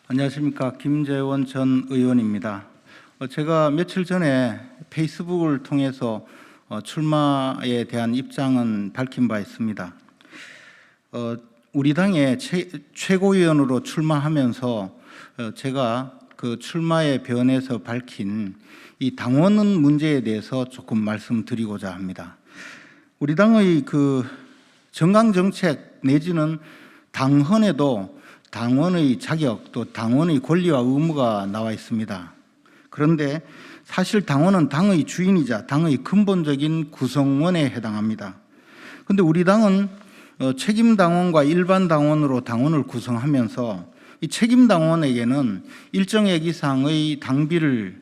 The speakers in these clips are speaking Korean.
안녕하십니까. 김재원 전 의원입니다. 제가 며칠 전에 페이스북을 통해서 출마에 대한 입장은 밝힌 바 있습니다. 우리 당의 최고위원으로 출마하면서 제가 그 출마의 변에서 밝힌 이 당원 문제에 대해서 조금 말씀드리고자 합니다. 우리 당의 그 정강정책 내지는 당헌에도 당원의 자격 또 당원의 권리와 의무가 나와 있습니다. 그런데 사실 당원은 당의 주인이자 당의 근본적인 구성원에 해당합니다. 그런데 우리 당은 책임당원과 일반당원으로 당원을 구성하면서 이 책임당원에게는 일정액 이상의 당비를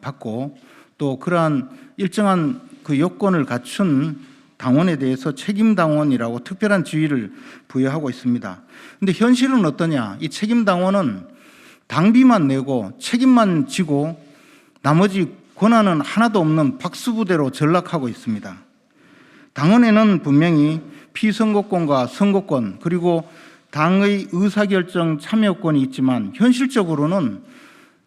받고 또 그러한 일정한 그 요건을 갖춘 당원에 대해서 책임당원이라고 특별한 지위를 부여하고 있습니다. 그런데 현실은 어떠냐? 이 책임당원은 당비만 내고 책임만 지고 나머지 권한은 하나도 없는 박수부대로 전락하고 있습니다. 당원에는 분명히 피선거권과 선거권 그리고 당의 의사결정 참여권이 있지만 현실적으로는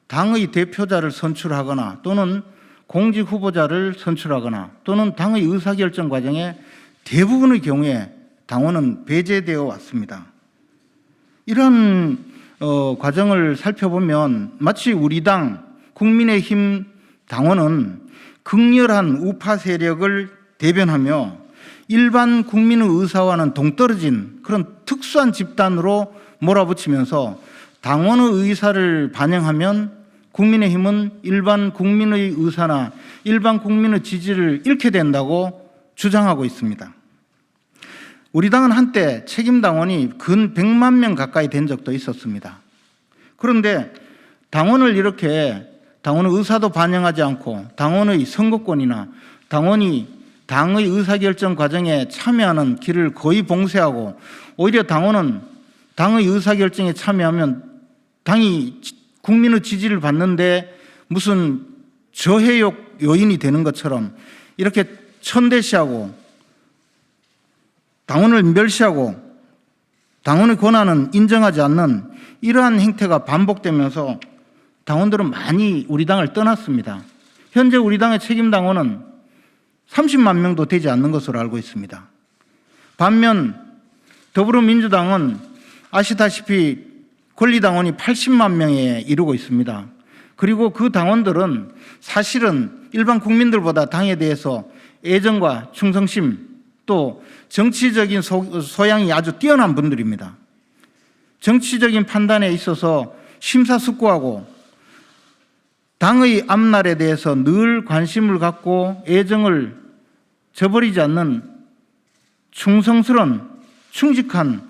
당의 대표자를 선출하거나 또는 공직 후보자를 선출하거나 또는 당의 의사결정 과정에 대부분의 경우에 당원은 배제되어 왔습니다. 이러한 과정을 살펴보면 마치 우리 당 국민의힘 당원은 극렬한 우파 세력을 대변하며 일반 국민의 의사와는 동떨어진 그런 특수한 집단으로 몰아붙이면서 당원의 의사를 반영하면 국민의힘은 일반 국민의 의사나 일반 국민의 지지를 잃게 된다고 주장하고 있습니다. 우리 당은 한때 책임당원이 근 100만 명 가까이 된 적도 있었습니다. 그런데 당원을 이렇게 당원의 의사도 반영하지 않고 당원의 선거권이나 당원이 당의 의사결정 과정에 참여하는 길을 거의 봉쇄하고 오히려 당원은 당의 의사결정에 참여하면 당이 국민의 지지를 받는데 무슨 저해역 요인이 되는 것처럼 이렇게 천대시하고 당원을 멸시하고 당원의 권한은 인정하지 않는 이러한 행태가 반복되면서 당원들은 많이 우리 당을 떠났습니다. 현재 우리 당의 책임당원은 30만 명도 되지 않는 것으로 알고 있습니다. 반면 더불어민주당은 아시다시피 권리당원이 80만 명에 이르고 있습니다. 그리고 그 당원들은 사실은 일반 국민들보다 당에 대해서 애정과 충성심 또 정치적인 소양이 아주 뛰어난 분들입니다. 정치적인 판단에 있어서 심사숙고하고 당의 앞날에 대해서 늘 관심을 갖고 애정을 저버리지 않는 충성스러운 충직한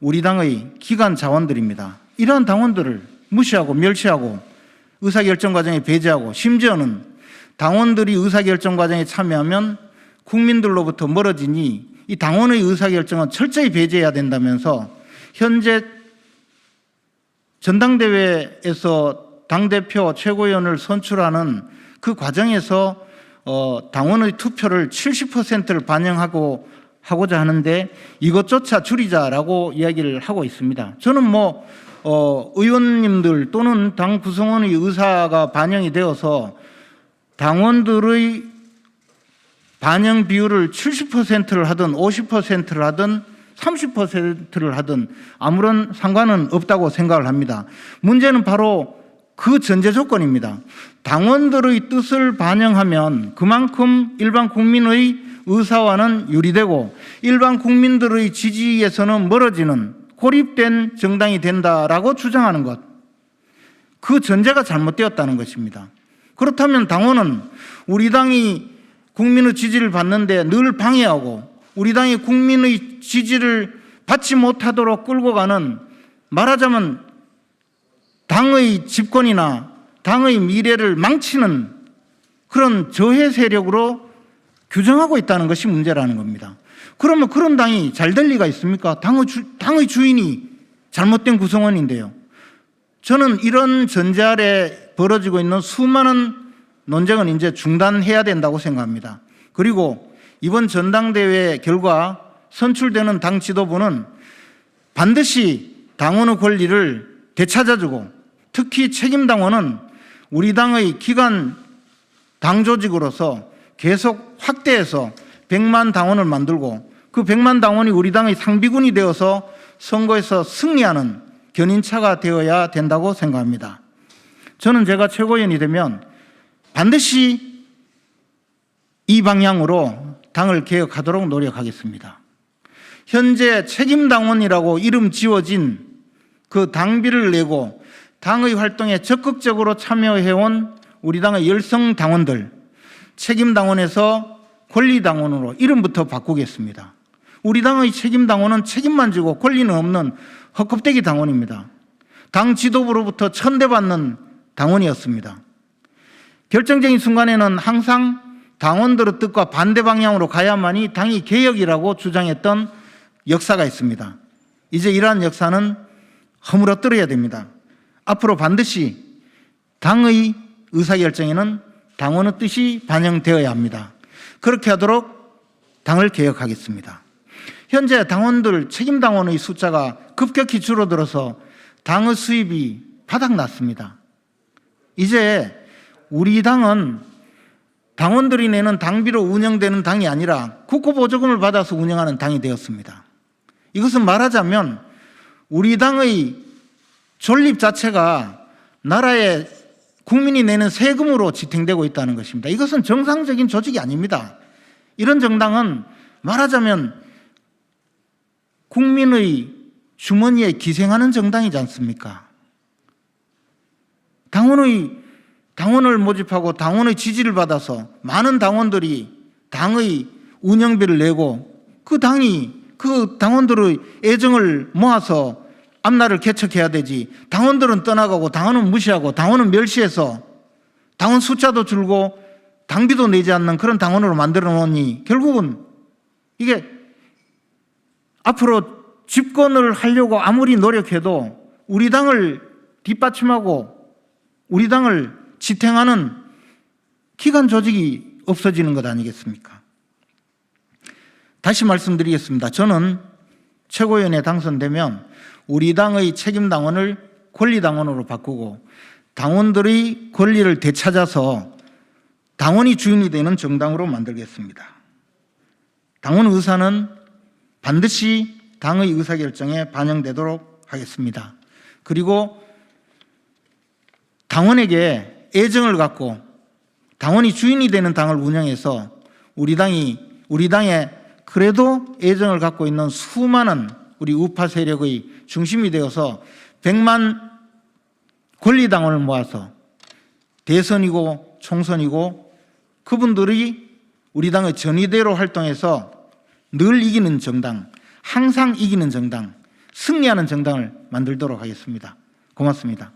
우리 당의 기관 자원들입니다. 이러한 당원들을 무시하고 멸시하고 의사결정 과정에 배제하고 심지어는 당원들이 의사결정 과정에 참여하면 국민들로부터 멀어지니 이 당원의 의사결정은 철저히 배제해야 된다면서 현재 전당대회에서 당대표 최고위원을 선출하는 그 과정에서 당원의 투표를 70%를 반영하고자 하는데 이것조차 줄이자라고 이야기를 하고 있습니다. 저는 의원님들 또는 당 구성원의 의사가 반영이 되어서 당원들의 반영 비율을 70%를 하든 50%를 하든 30%를 하든 아무런 상관은 없다고 생각을 합니다. 문제는 바로 그 전제 조건입니다. 당원들의 뜻을 반영하면 그만큼 일반 국민의 의사와는 유리되고 일반 국민들의 지지에서는 멀어지는 고립된 정당이 된다라고 주장하는 것. 그 전제가 잘못되었다는 것입니다. 그렇다면 당원은 우리 당이 국민의 지지를 받는데 늘 방해하고 우리 당이 국민의 지지를 받지 못하도록 끌고 가는 말하자면 당의 집권이나 당의 미래를 망치는 그런 저해 세력으로 규정하고 있다는 것이 문제라는 겁니다. 그러면 그런 당이 잘 될 리가 있습니까? 당의 주인이 잘못된 구성원인데요. 저는 이런 전제 아래 벌어지고 있는 수많은 논쟁은 이제 중단해야 된다고 생각합니다. 그리고 이번 전당대회 결과 선출되는 당 지도부는 반드시 당원의 권리를 되찾아주고, 특히 책임당원은 우리 당의 기관 당 조직으로서 계속 확대해서 100만 당원을 만들고, 그 100만 당원이 우리 당의 상비군이 되어서 선거에서 승리하는 견인차가 되어야 된다고 생각합니다. 저는 제가 최고위원이 되면 반드시 이 방향으로 당을 개혁하도록 노력하겠습니다. 현재 책임당원이라고 이름 지어진 그 당비를 내고 당의 활동에 적극적으로 참여해온 우리 당의 열성 당원들, 책임당원에서 권리당원으로 이름부터 바꾸겠습니다. 우리 당의 책임당원은 책임만 지고 권리는 없는 헛껍데기 당원입니다. 당 지도부로부터 천대받는 당원이었습니다. 결정적인 순간에는 항상 당원들의 뜻과 반대 방향으로 가야만이 당이 개혁이라고 주장했던 역사가 있습니다. 이제 이러한 역사는 허물어뜨려야 됩니다. 앞으로 반드시 당의 의사결정에는 당원의 뜻이 반영되어야 합니다. 그렇게 하도록 당을 개혁하겠습니다. 현재 당원들, 책임당원의 숫자가 급격히 줄어들어서 당의 수입이 바닥났습니다. 이제 우리 당은 당원들이 내는 당비로 운영되는 당이 아니라 국고보조금을 받아서 운영하는 당이 되었습니다. 이것은 말하자면 우리 당의 존립 자체가 나라의 국민이 내는 세금으로 지탱되고 있다는 것입니다. 이것은 정상적인 조직이 아닙니다. 이런 정당은 말하자면 국민의 주머니에 기생하는 정당이지 않습니까? 당원을 모집하고 당원의 지지를 받아서 많은 당원들이 당의 운영비를 내고 그 당원들의 애정을 모아서 앞날을 개척해야 되지, 당원들은 떠나가고 당원은 무시하고 당원은 멸시해서 당원 숫자도 줄고 당비도 내지 않는 그런 당원으로 만들어 놓으니 결국은 이게 앞으로 집권을 하려고 아무리 노력해도 우리 당을 뒷받침하고 우리 당을 지탱하는 기관 조직이 없어지는 것 아니겠습니까? 다시 말씀드리겠습니다. 저는 최고위원에 당선되면 우리 당의 책임당원을 권리당원으로 바꾸고 당원들의 권리를 되찾아서 당원이 주인이 되는 정당으로 만들겠습니다. 당원 의사는 반드시 당의 의사결정에 반영되도록 하겠습니다. 그리고 당원에게 애정을 갖고 당원이 주인이 되는 당을 운영해서 우리 당에 그래도 애정을 갖고 있는 수많은 우리 우파 세력의 중심이 되어서 100만 권리당원을 모아서 대선이고 총선이고 그분들이 우리 당의 전위대로 활동해서 늘 이기는 정당, 항상 이기는 정당, 승리하는 정당을 만들도록 하겠습니다. 고맙습니다.